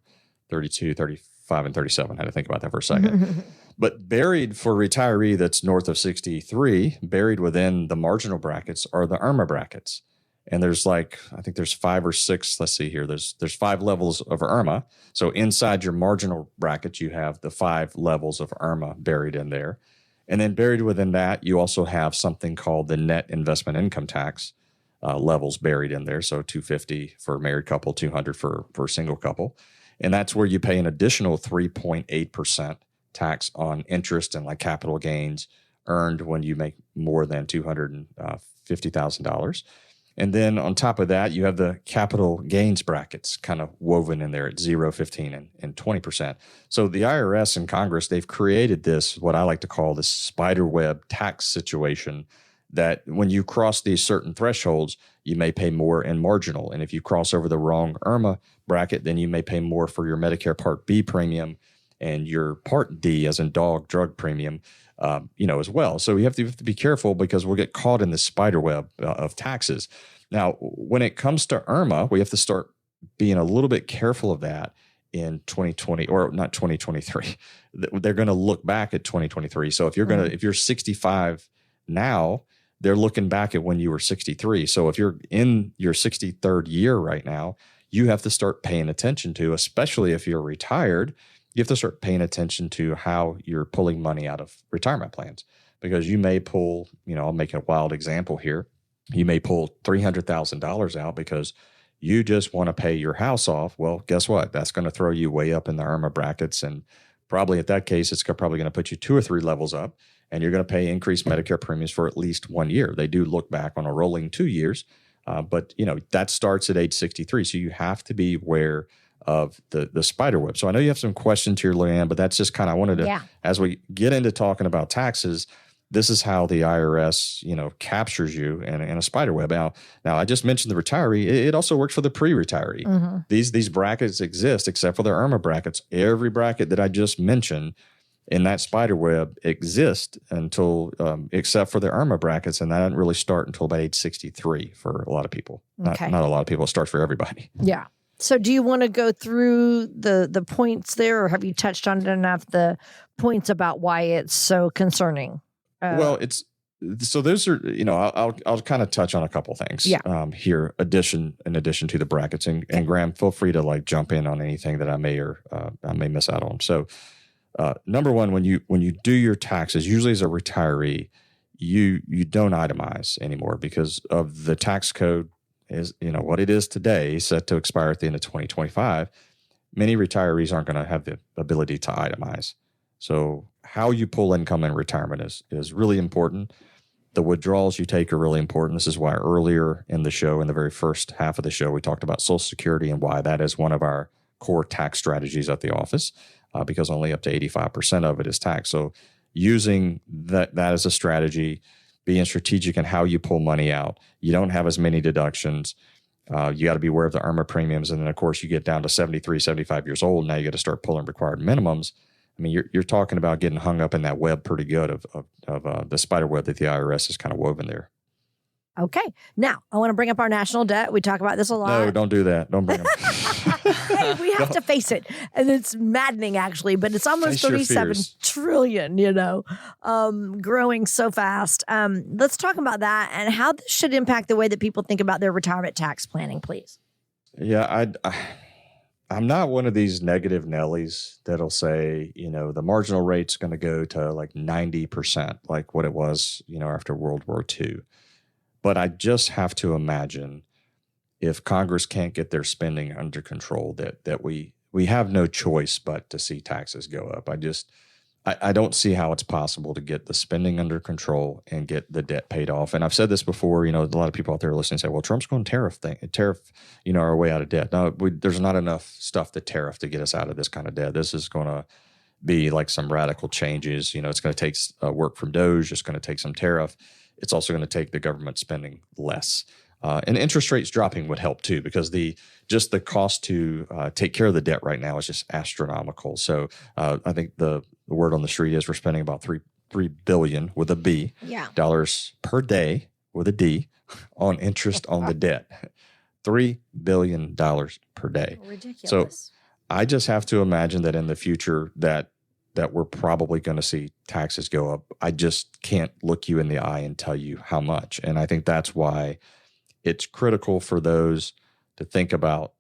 32, 35, and 37. I had to think about that for a second. But buried for retiree that's north of 63, buried within the marginal brackets are the IRMA brackets. And there's I think there's 5 or 6. Let's see here. There's 5 levels of IRMA. So inside your marginal bracket, you have the 5 levels of IRMA buried in there. And then buried within that, you also have something called the net investment income tax levels buried in there. So $250 for a married couple, $200 for a single couple. And that's where you pay an additional 3.8% tax on interest and capital gains earned when you make more than $250,000. And then on top of that, you have the capital gains brackets kind of woven in there at 0, 15, and 20%. So the IRS and Congress, they've created this, what I like to call this spider web tax situation, that when you cross these certain thresholds, you may pay more in marginal. And if you cross over the wrong IRMA bracket, then you may pay more for your Medicare Part B premium and your Part D, as in dog drug premium, as well. So you have to be careful because we'll get caught in this spider web of taxes. Now, when it comes to IRMA, we have to start being a little bit careful of that in 2020 or not 2023. They're going to look back at 2023. So if you're 65 now, they're looking back at when you were 63. So if you're in your 63rd year right now, you have to start paying attention to, especially if you're retired, you have to start paying attention to how you're pulling money out of retirement plans, because you may pull, I'll make a wild example here. You may pull $300,000 out because you just want to pay your house off. Well, guess what? That's going to throw you way up in the IRMA brackets. And probably at that case, it's probably going to put you 2 or 3 levels up, and you're going to pay increased Medicare premiums for at least 1 year. They do look back on a rolling 2 years, but that starts at age 63. So you have to be aware of the spider web. So I know you have some questions here, Leanne, but that's just kind of, I wanted to, as we get into talking about taxes, this is how the IRS, captures you in a spider web. Now, I just mentioned the retiree. It also works for the pre-retiree. Mm-hmm. These brackets exist, except for the IRMA brackets. Every bracket that I just mentioned in that spider web exists until, except for the IRMA brackets, and that doesn't really start until about age 63 for a lot of people. Okay. Not a lot of people. It starts for everybody. Yeah. So do you want to go through the points there, or have you touched on enough the points about why it's so concerning? Well, those are, I'll kind of touch on a couple things here, in addition to the brackets, and Graham, feel free to jump in on anything that I may miss out on. So number one, when you do your taxes, usually as a retiree, you don't itemize anymore because of the tax code is, what it is today, set to expire at the end of 2025. Many retirees aren't going to have the ability to itemize. So how you pull income in retirement is really important. The withdrawals you take are really important. This is why earlier in the show, in the very first half of the show, we talked about Social Security and why that is one of our core tax strategies at the office, because only up to 85% of it is taxed. So using that as a strategy, being strategic in how you pull money out. You don't have as many deductions. You got to be aware of the IRMA premiums. And then, of course, you get down to 73, 75 years old. Now you got to start pulling required minimums. I mean, you're talking about getting hung up in that web pretty good of the spider web that the IRS has kind of woven there. Okay. Now, I want to bring up our national debt. We talk about this a lot. No, don't do that. Don't bring them. Hey, we have to face it. And it's maddening, actually, but it's almost 37 trillion, growing so fast. Let's talk about that and how this should impact the way that people think about their retirement tax planning, please. Yeah, I'm not one of these negative Nellies that'll say, the marginal rate's going to go to 90%, like what it was, after World War II. But I just have to imagine if Congress can't get their spending under control, that we have no choice but to see taxes go up. I don't see how it's possible to get the spending under control and get the debt paid off. And I've said this before, a lot of people out there listening say, well, Trump's going to tariff our way out of debt. No, there's not enough stuff to tariff to get us out of this kind of debt. This is going to be like some radical changes. It's going to take work from DOGE. It's going to take some tariff. It's also going to take the government spending less. And interest rates dropping would help too, because the cost to take care of the debt right now is just astronomical. So I think the word on the street is we're spending about $3 billion with a B dollars per day with a D on interest on the debt. $3 billion per day. Ridiculous. So I just have to imagine that in the future that we're probably going to see taxes go up. I just can't look you in the eye and tell you how much. And I think that's why it's critical for those to think about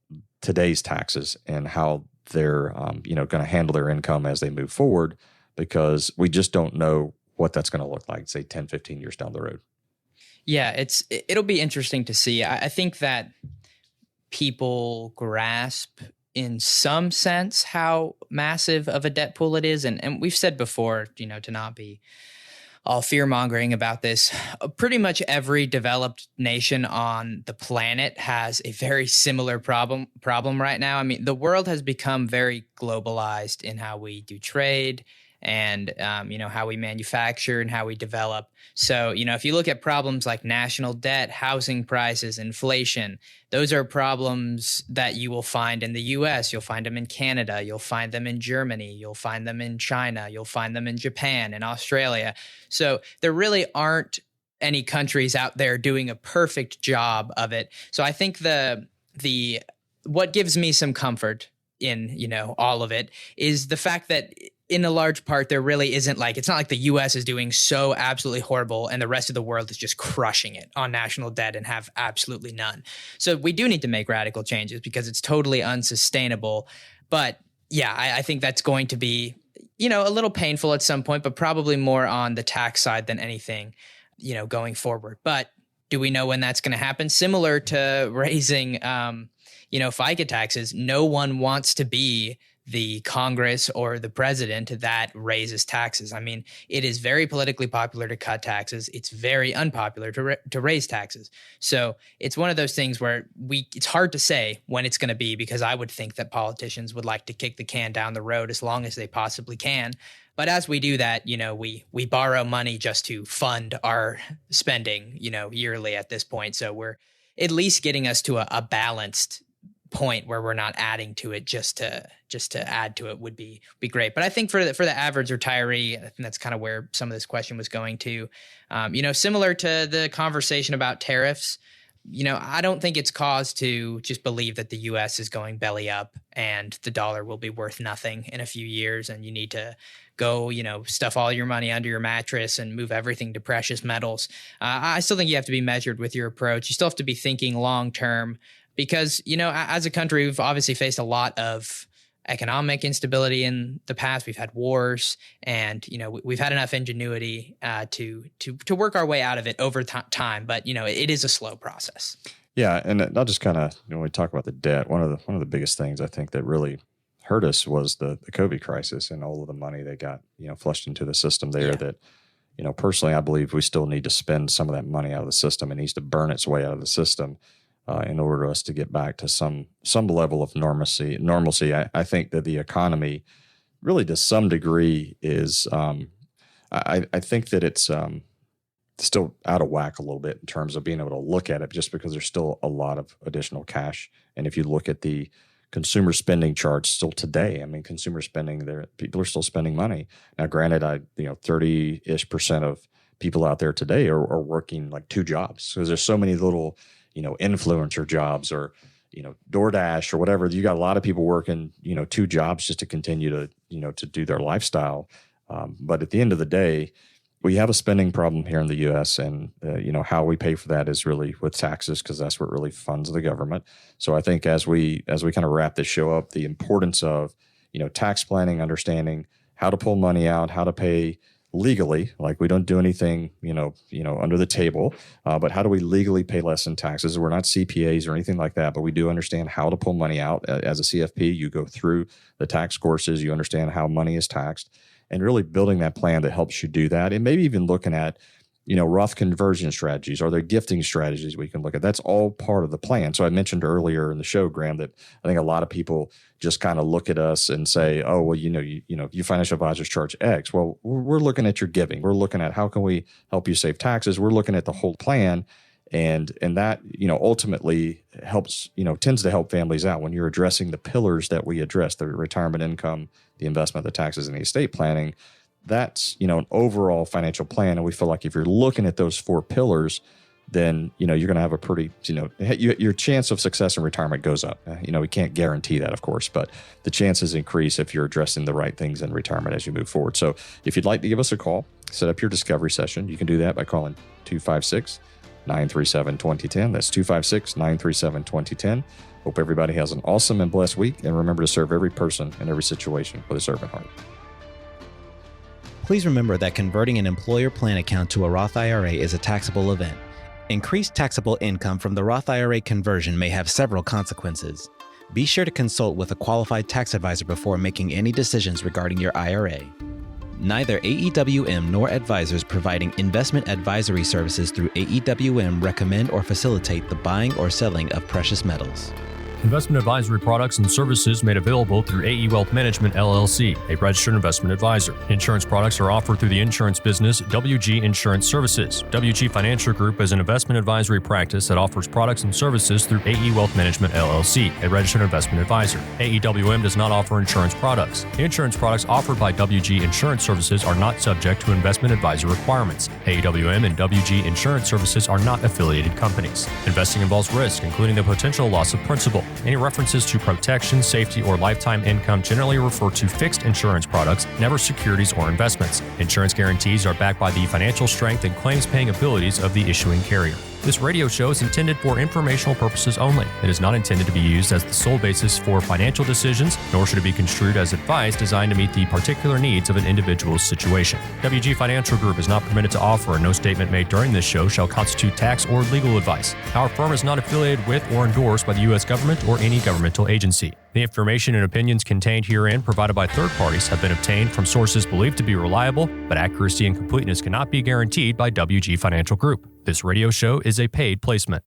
today's taxes and how they're, going to handle their income as they move forward, because we just don't know what that's going to look like, say 10, 15 years down the road. Yeah, it'll be interesting to see. I think that people grasp in some sense how massive of a debt pool it is. And we've said before, to not be all fear-mongering about this. Pretty much every developed nation on the planet has a very similar problem right now. I mean, the world has become very globalized in how we do trade and, how we manufacture and how we develop. So, if you look at problems like national debt, housing prices, inflation, those are problems that you will find in the US. You'll find them in Canada. You'll find them in Germany. You'll find them in China. You'll find them in Japan and Australia. So there really aren't any countries out there doing a perfect job of it. So I think what gives me some comfort in, all of it is the fact that in a large part, there really isn't it's not like the US is doing so absolutely horrible and the rest of the world is just crushing it on national debt and have absolutely none. So we do need to make radical changes because it's totally unsustainable. But yeah, I think that's going to be, a little painful at some point, but probably more on the tax side than anything, going forward. But do we know when that's going to happen? Similar to raising, FICA taxes, no one wants to be the Congress or the president that raises taxes. I mean, it is very politically popular to cut taxes. It's very unpopular to raise taxes. So it's one of those things where it's hard to say when it's going to be, because I would think that politicians would like to kick the can down the road as long as they possibly can. But as we do that, we borrow money just to fund our spending, yearly at this point. So we're at least getting us to a balanced point where we're not adding to it just to add to it would be great. But I think for the average retiree, I think that's kind of where some of this question was going to. Similar to the conversation about tariffs, I don't think it's cause to just believe that the U.S. is going belly up and the dollar will be worth nothing in a few years, and you need to go, stuff all your money under your mattress and move everything to precious metals. I still think you have to be measured with your approach. You still have to be thinking long term. Because, as a country, we've obviously faced a lot of economic instability in the past. We've had wars, and, we've had enough ingenuity to work our way out of it over time. But, it is a slow process. Yeah, and I'll just kind of, when we talk about the debt, one of the biggest things I think that really hurt us was the COVID crisis and all of the money that got, flushed into the system there. Yeah. That, personally, I believe we still need to spend some of that money out of the system. It needs to burn its way out of the system. In order for us to get back to some level of normalcy. I think that the economy really to some degree is, I think that it's still out of whack a little bit in terms of being able to look at it, just because there's still a lot of additional cash. And if you look at the consumer spending charts still today, I mean, consumer spending, people are still spending money. Now, granted, 30-ish% of people out there today are working like 2 jobs, because there's so many little influencer jobs or, DoorDash or whatever. You got a lot of people working, 2 jobs just to continue to, to do their lifestyle. But at the end of the day, we have a spending problem here in the U.S. and, how we pay for that is really with taxes, because that's what really funds the government. So I think as we kind of wrap this show up, the importance of, tax planning, understanding how to pull money out, how to pay legally, like we don't do anything, under the table, but how do we legally pay less in taxes? We're not CPAs or anything like that, but we do understand how to pull money out. As a CFP, you go through the tax courses, you understand how money is taxed, and really building that plan that helps you do that. And maybe even looking at, Roth conversion strategies. Are there gifting strategies we can look at? That's all part of the plan. So I mentioned earlier in the show, Graham, that I think a lot of people just kind of look at us and say, oh, well, you financial advisors charge X. Well, we're looking at your giving. We're looking at how can we help you save taxes. We're looking at the whole plan. And that, ultimately helps, tends to help families out when you're addressing the pillars that we address, the retirement income, the investment, the taxes, and the estate planning. That's, an overall financial plan. And we feel like if you're looking at those 4 pillars, then, you're going to have a pretty, your chance of success in retirement goes up. We can't guarantee that, of course, but the chances increase if you're addressing the right things in retirement as you move forward. So if you'd like to give us a call, set up your discovery session, you can do that by calling 256-937-2010. That's 256-937-2010. Hope everybody has an awesome and blessed week. And remember to serve every person in every situation with a servant heart. Please remember that converting an employer plan account to a Roth IRA is a taxable event. Increased taxable income from the Roth IRA conversion may have several consequences. Be sure to consult with a qualified tax advisor before making any decisions regarding your IRA. Neither AEWM nor advisors providing investment advisory services through AEWM recommend or facilitate the buying or selling of precious metals. Investment advisory products and services made available through AE Wealth Management, LLC, a registered investment advisor. Insurance products are offered through the insurance business WG Insurance Services. WG Financial Group is an investment advisory practice that offers products and services through AE Wealth Management, LLC, a registered investment advisor. AEWM does not offer insurance products. Insurance products offered by WG Insurance Services are not subject to investment advisor requirements. AEWM and WG Insurance Services are not affiliated companies. Investing involves risk, including the potential loss of principal. Any references to protection, safety, or lifetime income generally refer to fixed insurance products, never securities or investments. Insurance guarantees are backed by the financial strength and claims-paying abilities of the issuing carrier. This radio show is intended for informational purposes only. It is not intended to be used as the sole basis for financial decisions, nor should it be construed as advice designed to meet the particular needs of an individual's situation. WG Financial Group is not permitted to offer, and no statement made during this show shall constitute tax or legal advice. Our firm is not affiliated with or endorsed by the U.S. government or any governmental agency. The information and opinions contained herein provided by third parties have been obtained from sources believed to be reliable, but accuracy and completeness cannot be guaranteed by WG Financial Group. This radio show is a paid placement.